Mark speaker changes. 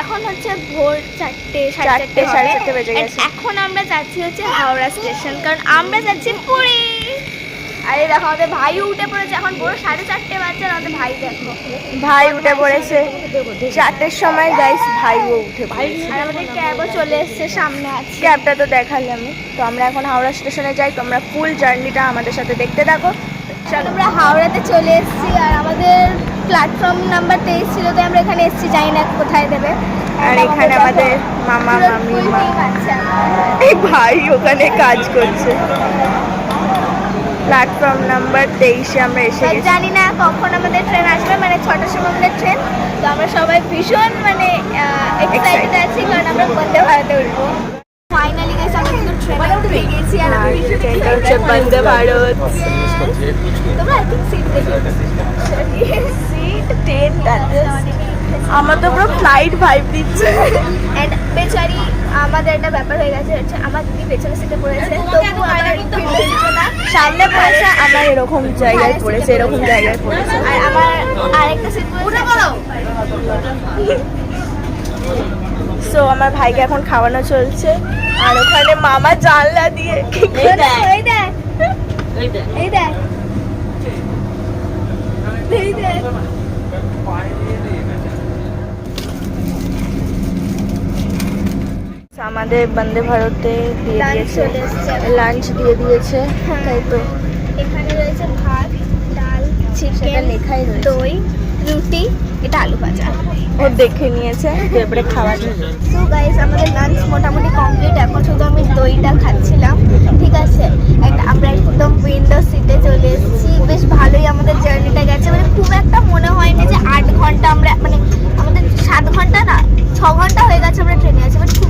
Speaker 1: এখন হচ্ছে ভোর 4টে,
Speaker 2: 4:30 বেজে গেছে।
Speaker 1: এখন আমরা যাচ্ছি হচ্ছে হাওড়া স্টেশন, কারণ আমরা যাচ্ছি পুরী। আরে দেখো আমাদের ভাইও উঠে পড়েছে, এখন ভোর 4:30 বাজছে, আর আমাদের ভাই দেখো,
Speaker 2: ভাই উঠে পড়েছে 4টের সময় গাইস, ভাইও উঠে পড়েছে।
Speaker 1: আর আমাদের ক্যাবও চলে এসছে, সামনে আছে।
Speaker 2: ক্যাবটা তো দেখালে আমি। তো আমরা এখন হাওড়া স্টেশনে যাই, তোমরা ফুল জার্নিটা আমাদের সাথে দেখতে থাকো। চলো।
Speaker 1: আমরা হাওড়াতে চলে এসেছি, আর আমাদের প্ল্যাটফর্ম নাম্বার 23 ছিল, তো আমরা এখানে এসেছি, জানি না কোথায় দেবে।
Speaker 2: আর এখানে আমাদের মামা মামি এই ভাই ওখানে কাজ করছে। প্ল্যাটফর্ম নাম্বার 23-এ আমরা এসে গেছি।
Speaker 1: জানি না কখন আমাদের ট্রেন আসবে, মানে 6টার সময় আমাদের ট্রেন। তো আমরা সবাই ভীষণ মানে এক্সাইটেড আছি, কারণ আমরা বন্দে ভারতে উঠবো। ফাইনালি গাইস আমরা কিন্তু ট্রেনে উঠে গেছি, আর আমরা ভীষণ
Speaker 2: ট্রেনটা হচ্ছে বন্দে ভারত।
Speaker 1: তোমরা আই থিংক সিট দেখে
Speaker 2: সিট 10 আমার তো পুরো ফ্লাইট ভাইব দিচ্ছে।
Speaker 1: এন্ড বেচারি আমাদের একটা ব্যাপার হয়ে গেছে, হচ্ছে আমার দিদি পেছনের সিটে পড়েছে, তবু আমার কিন্তু না
Speaker 2: সামনে পড়েছে, আমার এরকম জায়গায় পড়েছে, এরকম জায়গায় পড়েছে।
Speaker 1: আর আমার আরেকটা সিট পড়েছে।
Speaker 2: সো আমার ভাইকে এখন খাওয়ানো চলছে, আর ওখানে মামা জানলা দিয়ে
Speaker 1: এই দেখ, এই দেখ, এই দেখ, এই দেখ।
Speaker 2: আমাদের বন্দে ভারতে দিয়ে
Speaker 1: Lunch
Speaker 2: দিয়েছে,
Speaker 1: চলে এসছে।
Speaker 2: লাঞ্চ দিয়ে দিয়েছে।
Speaker 1: হ্যাঁ।
Speaker 2: তাই তো
Speaker 1: এখানে রয়েছে ভাত, ডাল,
Speaker 2: সেটা
Speaker 1: চিকেন,
Speaker 2: লেখাই রয়েছে।
Speaker 1: দই, রুটি, এটা আলু ভাজা।
Speaker 2: ও দেখে নিয়েছে, তো এবারে খাওয়া যাবে।
Speaker 1: তো গাইস আমাদের লাঞ্চ মোটামুটি কমপ্লিট, এখন শুধু আমি দইটা খাচ্ছিলাম, ঠিক আছে। আমরা একদম উইন্ডো সিটে চলে এসেছি, বেশ ভালোই আমাদের জার্নিটা গেছে, মানে খুব একটা মনে হয়নি যে 8 ঘন্টা আমরা, মানে আমাদের 7 ঘন্টা না 6 ঘন্টা হয়ে গেছে আমরা ট্রেনে আছি, বাট খুব